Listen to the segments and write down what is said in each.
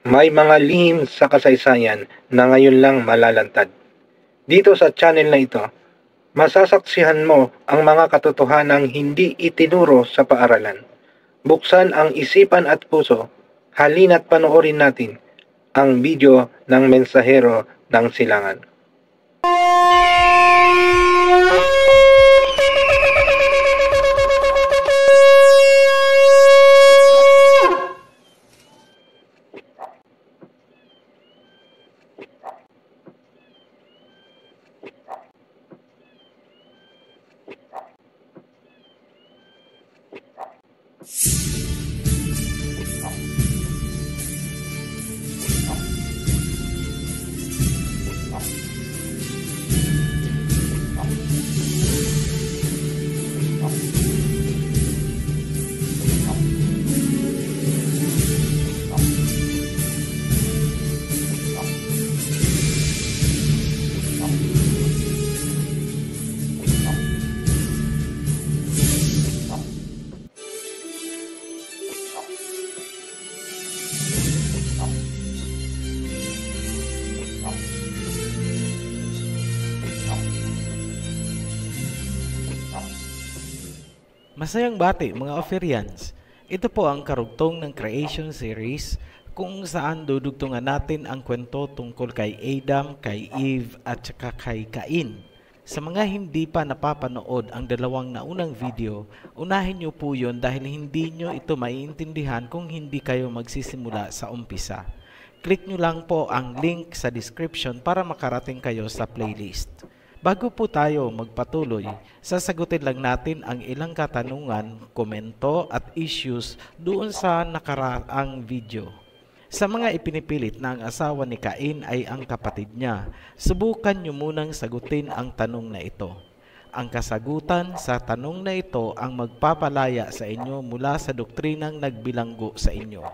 May mga lihim sa kasaysayan na ngayon lang malalantad. Dito sa channel na ito, masasaksihan mo ang mga katotohanang hindi itinuro sa paaralan. Buksan ang isipan at puso, halina't panoorin natin ang video ng Mensahero ng Silangan. Masayang bati mga Ophirians! Ito po ang karugtong ng Creation Series kung saan dudugtungan natin ang kwento tungkol kay Adam, kay Eve at saka kay Cain. Sa mga hindi pa napapanood ang dalawang naunang video, unahin nyo po yun dahil hindi nyo ito maiintindihan kung hindi kayo magsisimula sa umpisa. Click nyo lang po ang link sa description para makarating kayo sa playlist. Bago po tayo magpatuloy, sasagutin lang natin ang ilang katanungan, komento at issues doon sa nakaraang video. Sa mga ipinipilit na ang asawa ni Cain ay ang kapatid niya, subukan nyo munang sagutin ang tanong na ito. Ang kasagutan sa tanong na ito ang magpapalaya sa inyo mula sa doktrinang nagbilanggo sa inyo.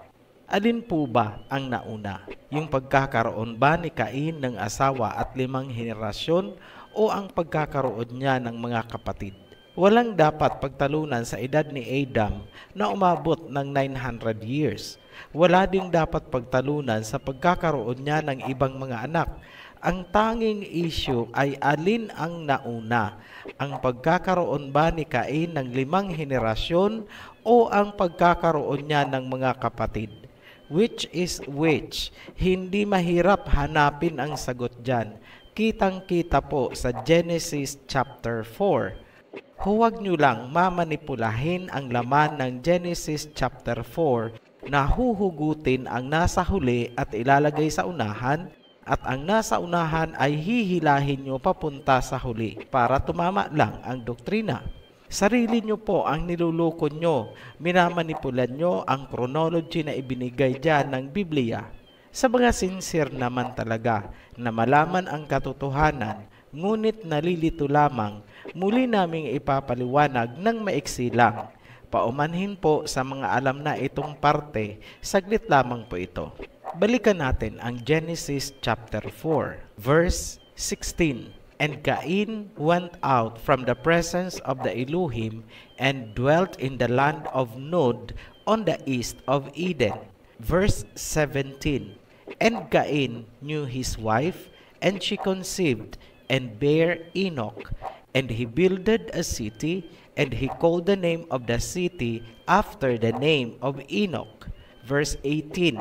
Alin po ba ang nauna? Yung pagkakaroon ba ni Cain ng asawa at 5 henerasyon o ang pagkakaroon niya ng mga kapatid? Walang dapat pagtalunan sa edad ni Adam na umabot ng 900 years. Wala ding dapat pagtalunan sa pagkakaroon niya ng ibang mga anak. Ang tanging issue ay alin ang nauna, ang pagkakaroon ba ni Cain ng 5 henerasyon o ang pagkakaroon niya ng mga kapatid? Which is which? Hindi mahirap hanapin ang sagot dyan. Kitang-kita po sa Genesis chapter 4. Huwag nyo lang mamanipulahin ang laman ng Genesis chapter 4 na huhugutin ang nasa huli at ilalagay sa unahan at ang nasa unahan ay hihilahin nyo papunta sa huli para tumama lang ang doktrina. Sarili nyo po ang niluloko nyo, minamanipulan nyo ang chronology na ibinigay dyan ng Biblia. Sa mga sincere naman talaga na malaman ang katotohanan, ngunit nalilito lamang, muli naming ipapaliwanag ng maiksi lang. Paumanhin po sa mga alam na itong parte, saglit lamang po ito. Balikan natin ang Genesis chapter 4, verse 16. And Cain went out from the presence of the Elohim and dwelt in the land of Nod on the east of Eden. Verse 17. And Cain knew his wife, and she conceived and bare Enoch. And he builded a city, and he called the name of the city after the name of Enoch. Verse 18.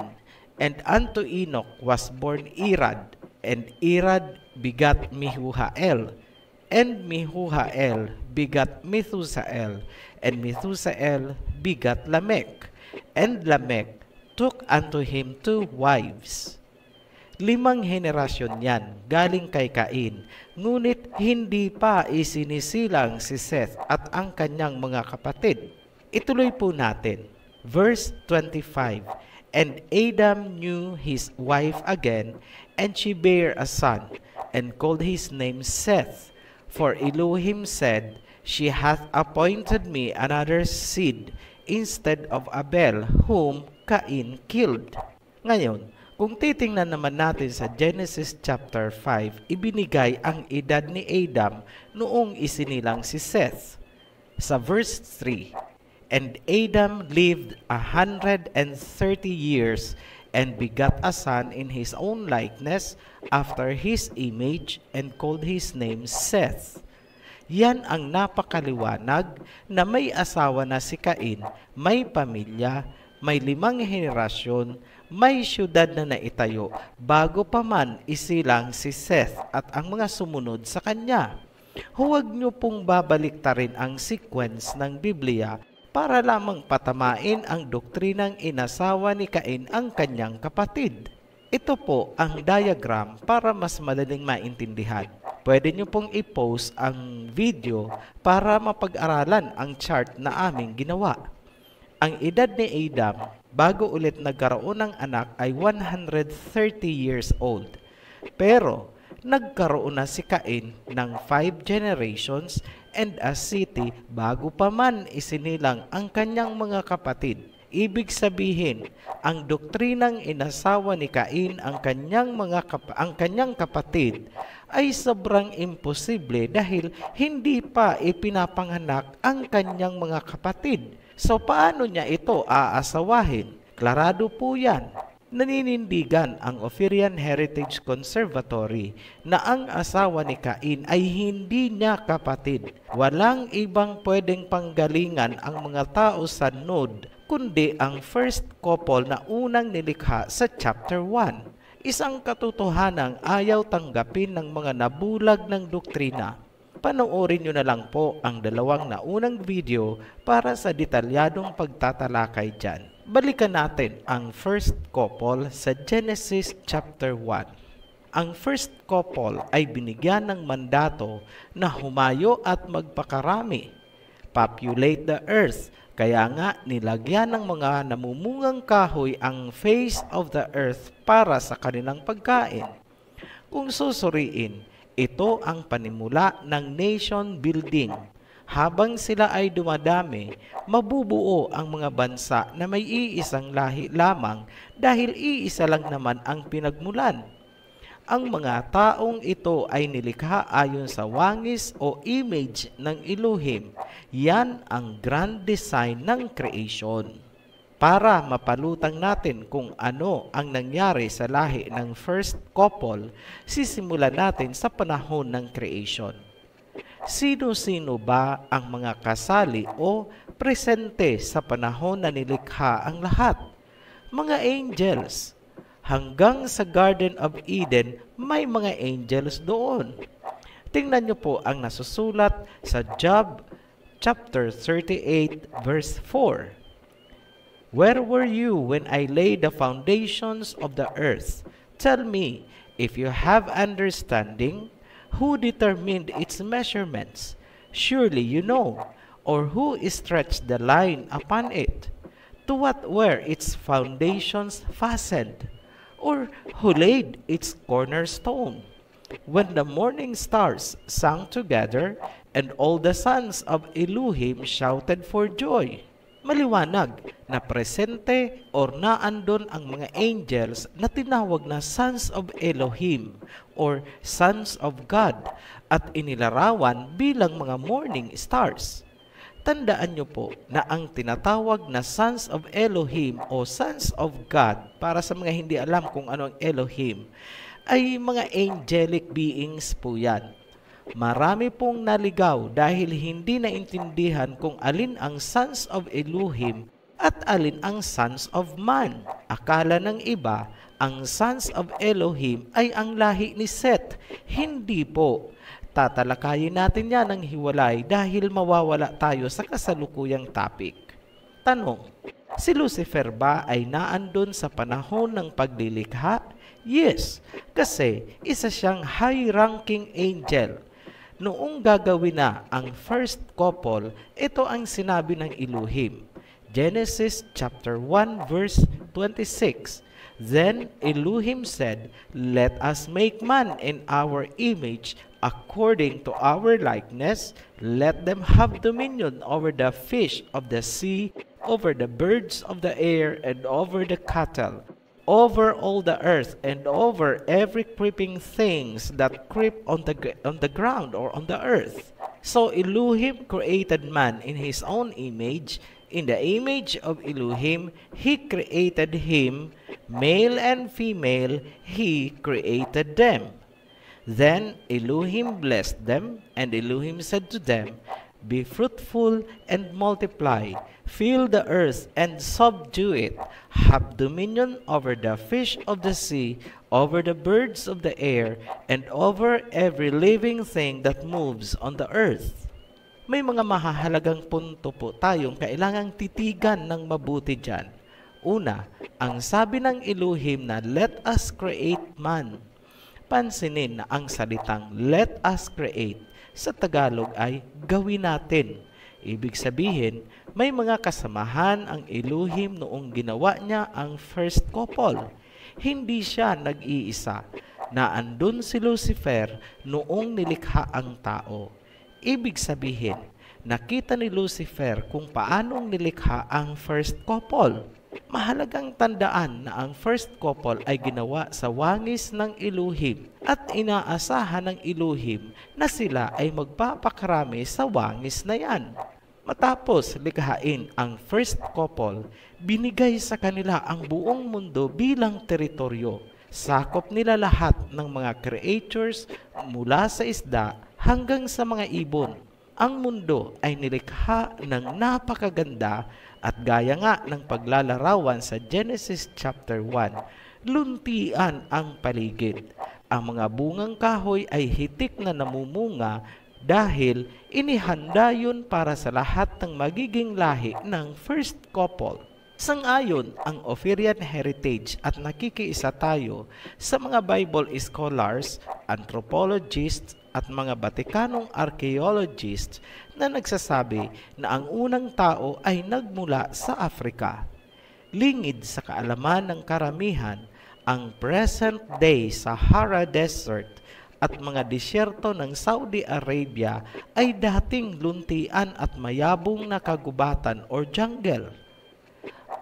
And unto Enoch was born Irad, and Irad begat Mehujael, and Mehujael begat Methusael, and Methusael begat Lamech, and Lamech took unto him 2 wives. 5 henerasyon yan galing kay Cain, ngunit hindi pa isinisilang si Seth at ang kanyang mga kapatid. Ituloy po natin. Verse 25. And Adam knew his wife again, and she bare a son, and called his name Seth. For Elohim said, She hath appointed me another seed instead of Abel, whom Cain killed. Ngayon, kung titingnan naman natin sa Genesis chapter 5, ibinigay ang edad ni Adam noong isinilang si Seth. Sa verse 3, And Adam lived 130 years and begat a son in his own likeness, after his image, and called his name Seth. Yan ang napakaliwanag na may asawa na si Cain, may pamilya, may 5 henerasyon, may syudad na naitayo, bago pa man isilang si Seth at ang mga sumunod sa kanya. Huwag niyo pong babaliktarin ang sequence ng Biblia para lamang patamain ang doktrinang inasawa ni Cain ang kanyang kapatid. Ito po ang diagram para mas madaling maintindihan. Pwede nyo pong i-post ang video para mapag-aralan ang chart na aming ginawa. Ang edad ni Adam bago ulit nagkaroon ng anak ay 130 years old. Pero nagkaroon na si Cain ng 5 generations and a city bago pa man isinilang ang kanyang mga kapatid. Ibig sabihin, ang doktrinang inasawa ni Cain ang kanyang kapatid ay sobrang imposible dahil hindi pa ipinapanganak ang kanyang mga kapatid. So paano niya ito aasawahin? Klarado po yan. Naninindigan ang Ophirian Heritage Conservatory na ang asawa ni Cain ay hindi niya kapatid. Walang ibang pwedeng panggalingan ang mga tao sa Nod kundi ang first couple na unang nilikha sa chapter 1. Isang katotohanang ayaw tanggapin ng mga nabulag ng doktrina. Panoorin nyo na lang po ang 2 naunang video para sa detalyadong pagtatalakay dyan. Balikan natin ang first couple sa Genesis chapter 1. Ang first couple ay binigyan ng mandato na humayo at magpakarami, populate the earth. Kaya nga nilagyan ng mga namumungang kahoy ang face of the earth para sa kanilang pagkain. Kung susuriin, ito ang panimula ng nation building. Habang sila ay dumadami, mabubuo ang mga bansa na may iisang lahi lamang dahil iisa lang naman ang pinagmulan. Ang mga taong ito ay nilikha ayon sa wangis o image ng Elohim. Yan ang grand design ng creation. Para mapalutang natin kung ano ang nangyari sa lahi ng first couple, sisimulan natin sa panahon ng creation. Sino-sino ba ang mga kasali o presente sa panahon na nilikha ang lahat? Mga angels. Hanggang sa Garden of Eden, may mga angels doon. Tingnan niyo po ang nasusulat sa Job chapter 38 verse 4. Where were you when I laid the foundations of the earth? Tell me, if you have understanding, who determined its measurements? Surely you know. Or who stretched the line upon it? To what were its foundations fastened? Or who laid its cornerstone? When the morning stars sang together, and all the sons of Elohim shouted for joy. Maliwanag na presente or naandon ang mga angels na tinawag na sons of Elohim or sons of God at inilarawan bilang mga morning stars. Tandaan nyo po na ang tinatawag na sons of Elohim o sons of God, para sa mga hindi alam kung ano ang Elohim, ay mga angelic beings po yan. Marami pong naligaw dahil hindi naintindihan kung alin ang sons of Elohim at alin ang sons of man. Akala ng iba, ang sons of Elohim ay ang lahi ni Seth. Hindi po. Tatalakayin natin yan ng hiwalay dahil mawawala tayo sa kasalukuyang topic. Tanong, si Lucifer ba ay naandun sa panahon ng paglilikha? Yes, kasi isa siyang high-ranking angel. Noong gagawin na ang first couple, ito ang sinabi ng Elohim. Genesis chapter 1 verse 26. Then Elohim said, "Let us make man in our image, according to our likeness. Let them have dominion over the fish of the sea, over the birds of the air, and over the cattle, over all the earth, and over every creeping things that creep on the ground or on the earth." So Elohim created man in his own image. In the image of Elohim, He created him, Male and female, He created them. Then Elohim blessed them, and Elohim said to them, Be fruitful and multiply, fill the earth and subdue it, have dominion over the fish of the sea, over the birds of the air, and over every living thing that moves on the earth. May mga mahahalagang punto po tayong kailangang titigan ng mabuti dyan. Una, ang sabi ng Elohim na let us create man. Pansinin na ang salitang let us create sa Tagalog ay gawin natin. Ibig sabihin, may mga kasamahan ang Elohim noong ginawa niya ang first couple. Hindi siya nag-iisa. Naandun si Lucifer noong nilikha ang tao. Ibig sabihin, nakita ni Lucifer kung paanong nilikha ang first couple. Mahalagang tandaan na ang first couple ay ginawa sa wangis ng Elohim at inaasahan ng Elohim na sila ay magpapakarami sa wangis na yan. Matapos likhain ang first couple, binigay sa kanila ang buong mundo bilang teritoryo. Sakop nila lahat ng mga creatures mula sa isda hanggang sa mga ibon. Ang mundo ay nilikha ng napakaganda at gaya nga ng paglalarawan sa Genesis chapter 1, luntian ang paligid. Ang mga bungang kahoy ay hitik na namumunga dahil inihanda yun para sa lahat ng magiging lahi ng first couple. Sang-ayon ang Ophirian Heritage at nakikiisa tayo sa mga Bible scholars, anthropologists at mga Batikanong archaeologists na nagsasabi na ang unang tao ay nagmula sa Africa. Lingid sa kaalaman ng karamihan, ang present-day Sahara Desert at mga disyerto ng Saudi Arabia ay dating luntian at mayabong na kagubatan or jungle.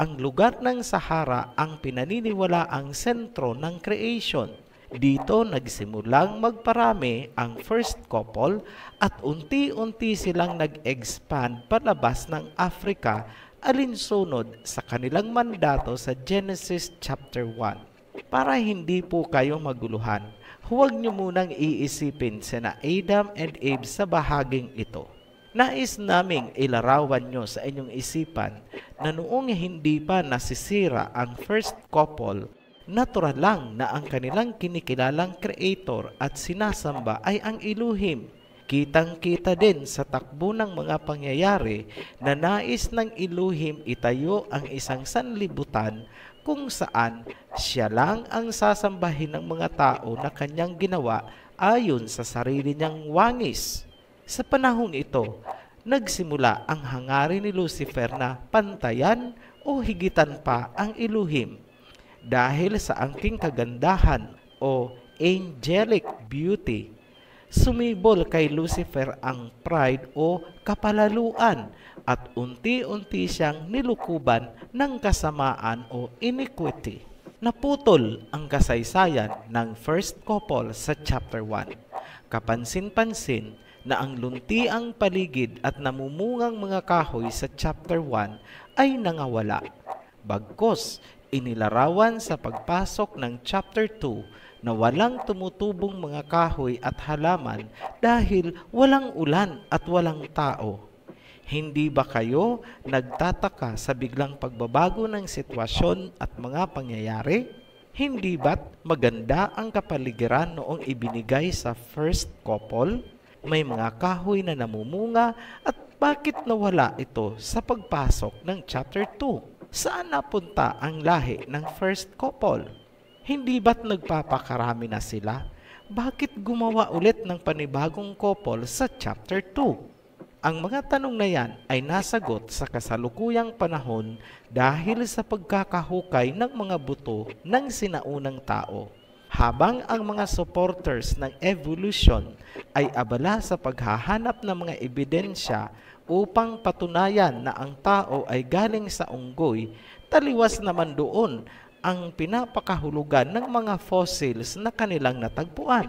Ang lugar ng Sahara ang pinaniniwalaang sentro ng creation. Dito nagsimulang magparami ang first couple at unti-unti silang nag-expand palabas ng Africa alinsunod sa kanilang mandato sa Genesis chapter 1. Para hindi po kayo maguluhan, huwag niyo munang iisipin sina Adam and Eve sa bahaging ito. Nais naming ilarawan nyo sa inyong isipan na noong hindi pa nasisira ang first couple, natural lang na ang kanilang kinikilalang creator at sinasamba ay ang Elohim. Kitang-kita din sa takbo ng mga pangyayari na nais ng Elohim itayo ang isang sanlibutan kung saan siya lang ang sasambahin ng mga tao na kanyang ginawa ayon sa sarili niyang wangis. Sa panahong ito, nagsimula ang hangarin ni Lucifer na pantayan o higitan pa ang Elohim. Dahil sa angking kagandahan o angelic beauty, sumibol kay Lucifer ang pride o kapalaluan at unti-unti siyang nilukuban ng kasamaan o iniquity. Naputol ang kasaysayan ng first couple sa chapter 1. Kapansin-pansin na ang luntiang paligid at namumungang mga kahoy sa chapter 1 ay nangawala. Bagkus, inilarawan sa pagpasok ng chapter 2 na walang tumutubong mga kahoy at halaman dahil walang ulan at walang tao. Hindi ba kayo nagtataka sa biglang pagbabago ng sitwasyon at mga pangyayari? Hindi ba't maganda ang kapaligiran noong ibinigay sa first couple? May mga kahoy na namumunga at bakit nawala ito sa pagpasok ng chapter 2? Saan napunta ang lahi ng first couple? Hindi ba't nagpapakarami na sila? Bakit gumawa ulit ng panibagong couple sa chapter 2? Ang mga tanong na yan ay nasagot sa kasalukuyang panahon dahil sa pagkakahukay ng mga buto ng sinaunang tao. Habang ang mga supporters ng evolution ay abala sa paghahanap ng mga ebidensya upang patunayan na ang tao ay galing sa unggoy, taliwas naman doon ang pinapakahulugan ng mga fossils na kanilang natagpuan.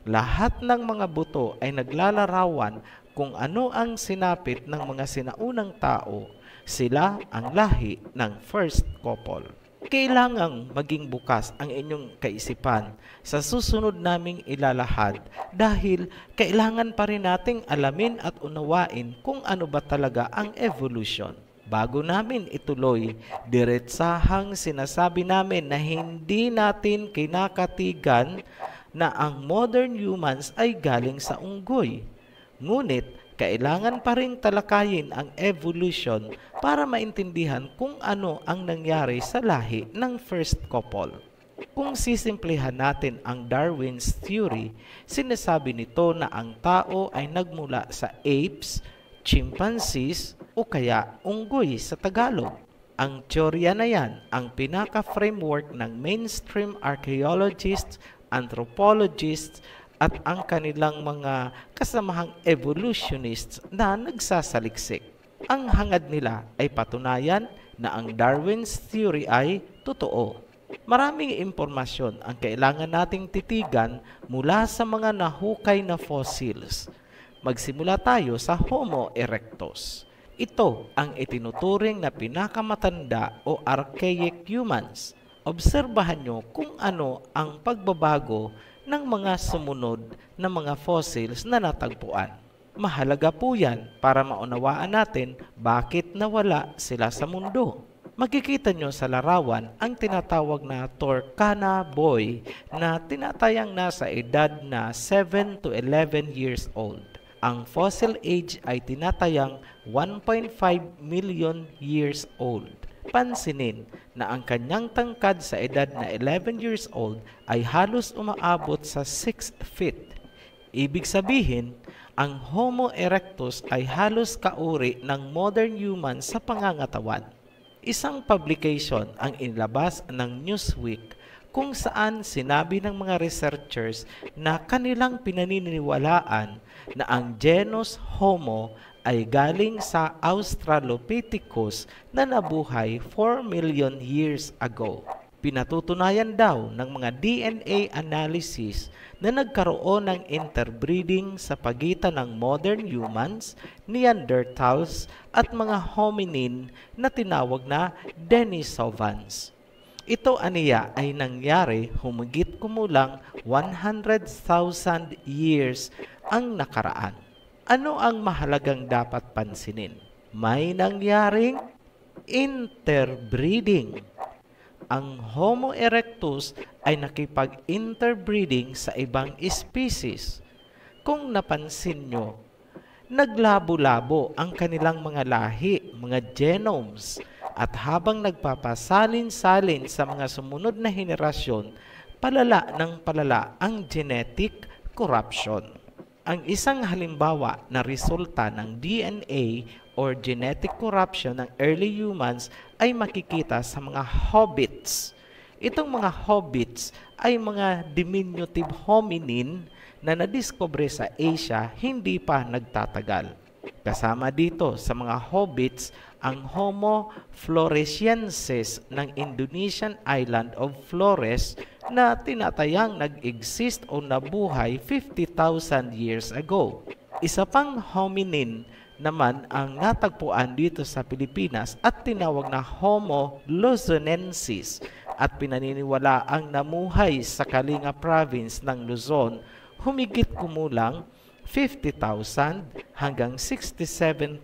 Lahat ng mga buto ay naglalarawan kung ano ang sinapit ng mga sinaunang tao. Sila ang lahi ng first couple. Kailangang maging bukas ang inyong kaisipan sa susunod naming ilalahad dahil kailangan pa rin nating alamin at unawain kung ano ba talaga ang evolution. Bago namin ituloy, diretsahang sinasabi namin na hindi natin kinakatigan na ang modern humans ay galing sa unggoy. Ngunit, kailangan pa rin talakayin ang evolution para maintindihan kung ano ang nangyari sa lahi ng first couple. Kung sisimplihan natin ang Darwin's theory, sinasabi nito na ang tao ay nagmula sa apes, chimpanzees o kaya unggoy sa Tagalog. Ang teorya na yan ang pinaka-framework ng mainstream archaeologists, anthropologists, at ang kanilang mga kasamahang evolutionists na nagsasaliksik. Ang hangad nila ay patunayan na ang Darwin's theory ay totoo. Maraming impormasyon ang kailangan nating titigan mula sa mga nahukay na fossils. Magsimula tayo sa Homo erectus. Ito ang itinuturing na pinakamatanda o archaic humans. Obserbahan nyo kung ano ang pagbabago ng mga sumunod na mga fossils na natagpuan. Mahalaga po yan para maunawaan natin bakit nawala sila sa mundo. Makikita nyo sa larawan ang tinatawag na Turkana boy na tinatayang nasa edad na 7 to 11 years old. Ang fossil age ay tinatayang 1.5 million years old. Pansinin na ang kanyang tangkad sa edad na 11 years old ay halos umaabot sa 6 feet. Ibig sabihin, ang Homo erectus ay halos kauri ng modern human sa pangangatawan. Isang publication ang inilabas ng Newsweek kung saan sinabi ng mga researchers na kanilang pinaniniwalaan na ang genus Homo ay galing sa Australopithecus na nabuhay 4 million years ago. Pinatutunayan daw ng mga DNA analysis na nagkaroon ng interbreeding sa pagitan ng modern humans, Neanderthals at mga hominin na tinawag na Denisovans. Ito aniya ay nangyari humigit kumulang 100,000 years ang nakaraan. Ano ang mahalagang dapat pansinin? May nangyaring interbreeding. Ang Homo erectus ay nakipag-interbreeding sa ibang species. Kung napansin nyo, naglabo-labo ang kanilang mga lahi, mga genomes, at habang nagpapasalin-salin sa mga sumunod na henerasyon, palala ng palala ang genetic corruption. Ang isang halimbawa na resulta ng DNA or genetic corruption ng early humans ay makikita sa mga hobbits. Itong mga hobbits ay mga diminutive hominin na nadiskubre sa Asia hindi pa nagtatagal. Kasama dito sa mga hobbits ang Homo floresiensis ng Indonesian island of Flores na tinatayang nag-exist o nabuhay 50,000 years ago. Isa pang hominin naman ang natagpuan dito sa Pilipinas at tinawag na Homo luzonensis at pinaniniwala ang namuhay sa Kalinga province ng Luzon humigit kumulang 50,000 hanggang 67,000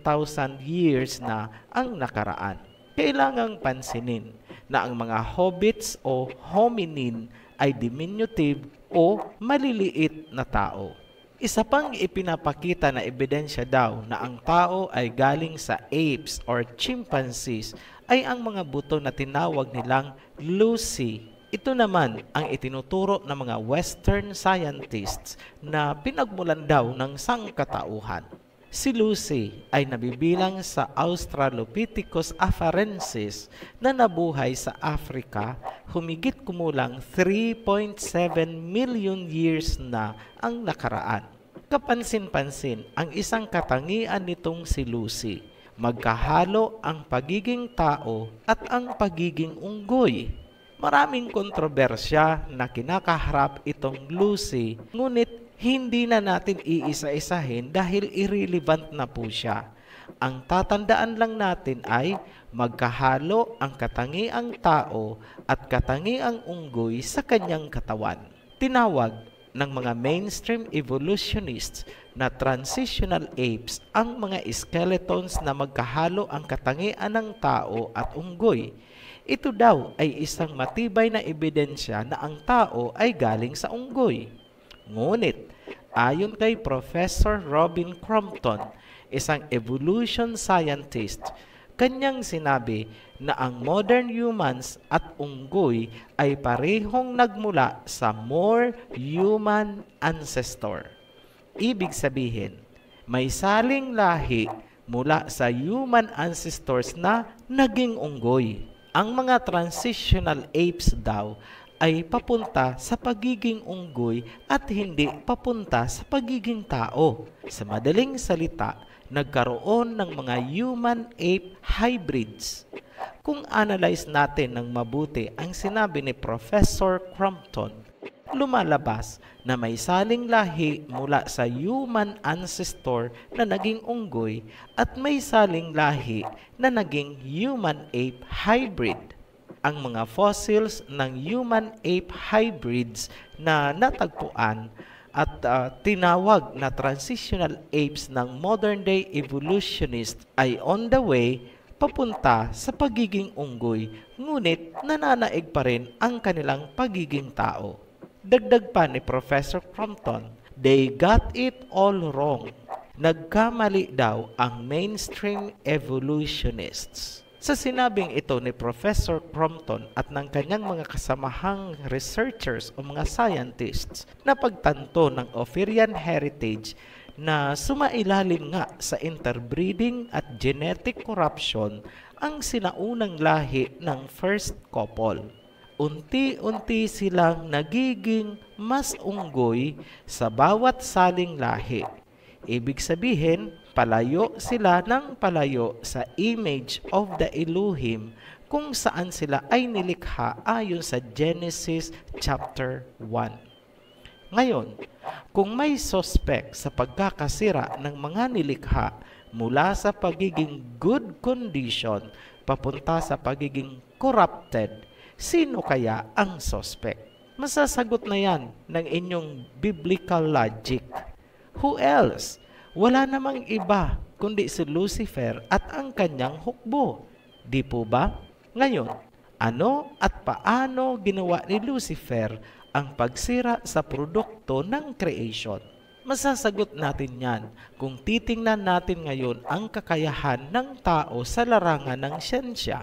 years na ang nakaraan. Kailangang pansinin na ang mga hobbits o hominin ay diminutive o maliliit na tao. Isa pang ipinapakita na ebidensya daw na ang tao ay galing sa apes or chimpanzees ay ang mga buto na tinawag nilang Lucy. Ito naman ang itinuturo ng mga Western scientists na pinagmulan daw ng sangkatauhan. Si Lucy ay nabibilang sa Australopithecus afarensis na nabuhay sa Africa humigit kumulang 3.7 million years na ang nakaraan. Kapansin-pansin ang isang katangian nitong si Lucy. Magkahalo ang pagiging tao at ang pagiging unggoy. Maraming kontrobersya na kinakaharap itong Lucy, ngunit hindi na natin iisa-isahin dahil irrelevant na po siya. Ang tatandaan lang natin ay magkahalo ang katangiang tao at katangiang unggoy sa kanyang katawan. Tinawag ng mga mainstream evolutionists na transitional apes ang mga skeletons na magkahalo ang katangian ng tao at unggoy. Ito daw ay isang matibay na ebidensya na ang tao ay galing sa unggoy. Ngunit, ayon kay Professor Robin Crompton, isang evolution scientist, kanyang sinabi na ang modern humans at unggoy ay parehong nagmula sa more human ancestor. Ibig sabihin, may saling lahi mula sa human ancestors na naging unggoy. Ang mga transitional apes daw ay papunta sa pagiging unggoy at hindi papunta sa pagiging tao. Sa madaling salita, nagkaroon ng mga human-ape hybrids. Kung analyze natin ng mabuti ang sinabi ni Professor Crompton, lumalabas na may saling lahi mula sa human ancestor na naging unggoy at may saling lahi na naging human-ape hybrid. Ang mga fossils ng human-ape hybrids na natagpuan at tinawag na transitional apes ng modern-day evolutionist ay on the way papunta sa pagiging unggoy, ngunit nananaig pa rin ang kanilang pagiging tao. Dagdag pa ni Professor Crompton, they got it all wrong. Nagkamali daw ang mainstream evolutionists. Sa sinabing ito ni Professor Crompton at ng kanyang mga kasamahang researchers o mga scientists na pagtanto ng Ophirian heritage na sumailalim nga sa interbreeding at genetic corruption ang sinaunang lahi ng first couple. Unti-unti silang nagiging mas unggoy sa bawat saling lahi. Ibig sabihin, palayo sila ng palayo sa image of the Elohim kung saan sila ay nilikha ayon sa Genesis chapter 1. Ngayon, kung may suspect sa pagkakasira ng mga nilikha mula sa pagiging good condition papunta sa pagiging corrupted, sino kaya ang suspect? Masasagot na yan ng inyong biblical logic. Who else? Wala namang iba kundi si Lucifer at ang kanyang hukbo. Di po ba? Ngayon, ano at paano ginawa ni Lucifer ang pagsira sa produkto ng creation? Masasagot natin yan kung titingnan natin ngayon ang kakayahan ng tao sa larangan ng siyensya.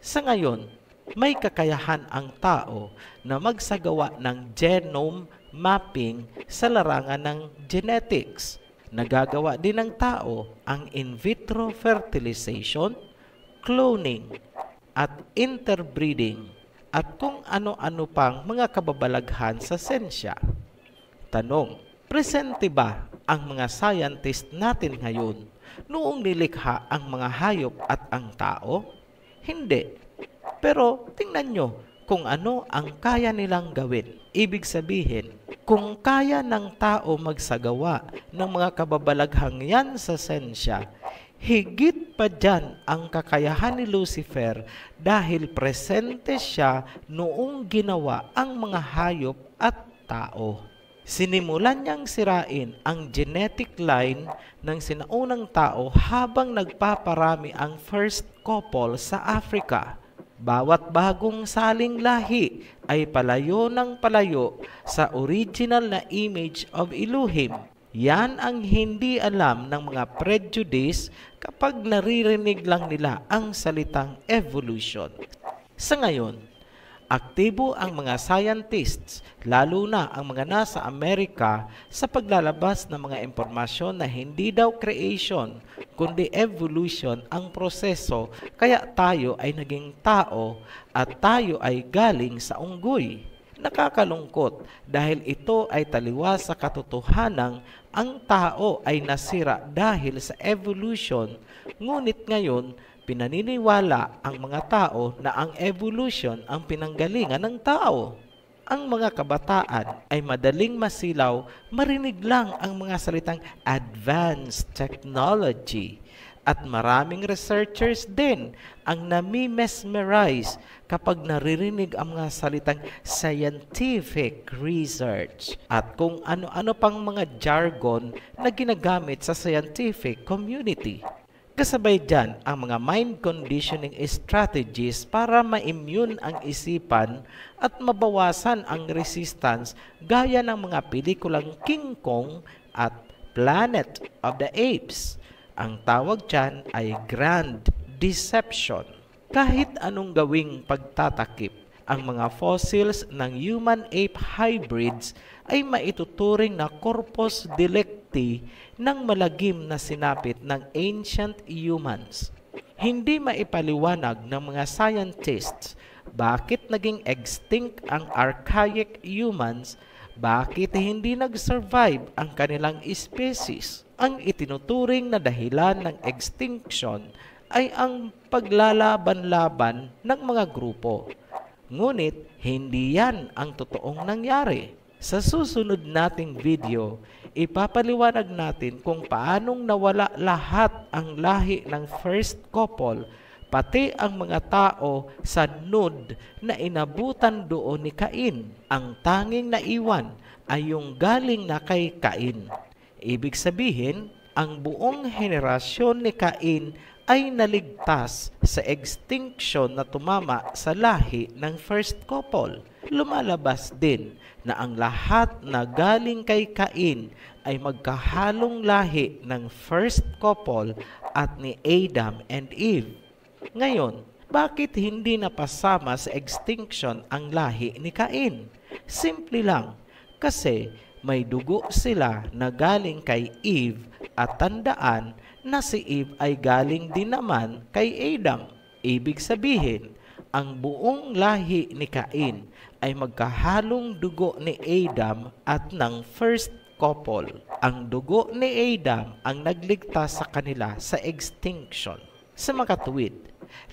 Sa ngayon, may kakayahan ang tao na magsagawa ng genome mapping sa larangan ng genetics. Nagagawa din ng tao ang in vitro fertilization, cloning, at interbreeding, at kung ano-ano pang mga kababalaghan sa siyensya. Tanong, presente ba ang mga scientist natin ngayon noong nilikha ang mga hayop at ang tao? Hindi. Pero tingnan nyo kung ano ang kaya nilang gawin. Ibig sabihin, kung kaya ng tao magsagawa ng mga kababalaghang yan sa siyensya, higit pa dyan ang kakayahan ni Lucifer dahil presente siya noong ginawa ang mga hayop at tao. Sinimulan niyang sirain ang genetic line ng sinaunang tao habang nagpaparami ang first couple sa Africa. Bawat bagong saling lahi ay palayo ng palayo sa original na image of Elohim. Yan ang hindi alam ng mga prejudice kapag naririnig lang nila ang salitang evolution. Sa ngayon, aktibo ang mga scientists, lalo na ang mga nasa Amerika, sa paglalabas ng mga impormasyon na hindi daw creation, kundi evolution ang proseso, kaya tayo ay naging tao at tayo ay galing sa unggoy. Nakakalungkot dahil ito ay taliwas sa katotohanang ang tao ay nasira dahil sa evolution, ngunit ngayon, pinaniniwala ang mga tao na ang evolution ang pinanggalingan ng tao. Ang mga kabataan ay madaling masilaw, marinig lang ang mga salitang advanced technology At maraming researchers din ang nami-mesmerize kapag naririnig ang mga salitang scientific research at kung ano-ano pang mga jargon na ginagamit sa scientific community. Kasabay dyan ang mga mind conditioning strategies para ma-immune ang isipan at mabawasan ang resistance gaya ng mga pelikulang King Kong at Planet of the Apes. Ang tawag dyan ay grand deception. Kahit anong gawing pagtatakip, ang mga fossils ng human-ape hybrids ay maituturing na corpus delicti ng malagim na sinapit ng ancient humans. Hindi maipaliwanag ng mga scientists bakit naging extinct ang archaic humans, bakit hindi nag-survive ang kanilang species. Ang itinuturing na dahilan ng extinction ay ang paglalaban-laban ng mga grupo. Ngunit hindi yan ang totoong nangyari. Sa susunod nating video, ipapaliwanag natin kung paanong nawala lahat ang lahi ng first couple, pati ang mga tao sa Nod na inabutan doon ni Cain. Ang tanging naiwan ay yung galing na kay Cain. Ibig sabihin, ang buong henerasyon ni Cain ay naligtas sa extinction na tumama sa lahi ng first couple. Lumalabas din na ang lahat na galing kay Cain ay magkahalong lahi ng first couple at ni Adam and Eve. Ngayon, bakit hindi napasama sa extinction ang lahi ni Cain? Simple lang, kasi may dugo sila na galing kay Eve at tandaan na si Eve ay galing din naman kay Adam. Ibig sabihin, ang buong lahi ni Cain ay magkahalong dugo ni Adam at ng first couple. Ang dugo ni Adam ang nagligtas sa kanila sa extinction. Sa makatuwid,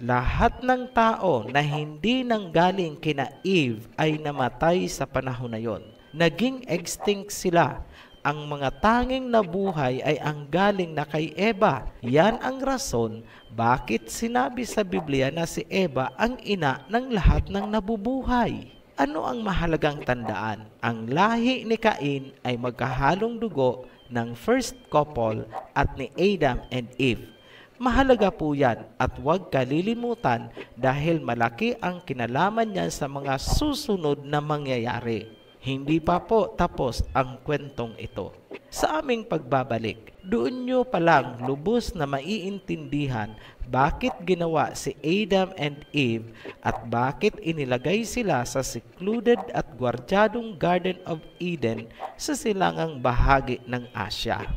lahat ng tao na hindi nanggaling kina Eve ay namatay sa panahon na yon. Naging extinct sila. Ang mga tanging nabuhay ay ang galing na kay Eva. Yan ang rason bakit sinabi sa Biblia na si Eva ang ina ng lahat ng nabubuhay. Ano ang mahalagang tandaan? Ang lahi ni Cain ay magkahalong dugo ng first couple at ni Adam and Eve. Mahalaga po yan at huwag kalilimutan dahil malaki ang kinalaman niyan sa mga susunod na mangyayari. Hindi pa po tapos ang kwentong ito. Sa aming pagbabalik, doon nyo palang lubos na maiintindihan bakit ginawa si Adam and Eve at bakit inilagay sila sa secluded at gwardyadong Garden of Eden sa silangang bahagi ng Asya.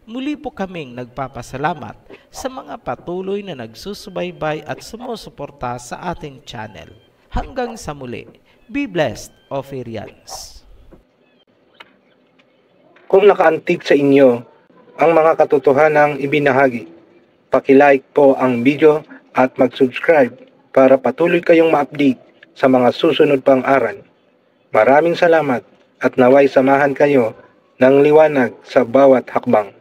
Muli po kaming nagpapasalamat sa mga patuloy na nagsusubaybay at sumusuporta sa ating channel. Hanggang sa muli, be blessed, Ophirians! Kung nakaantig sa inyo ang mga katotohanang ibinahagi, paki-like po ang video at mag-subscribe para patuloy kayong ma-update sa mga susunod pang aral. Maraming salamat at naway samahan kayo ng liwanag sa bawat hakbang.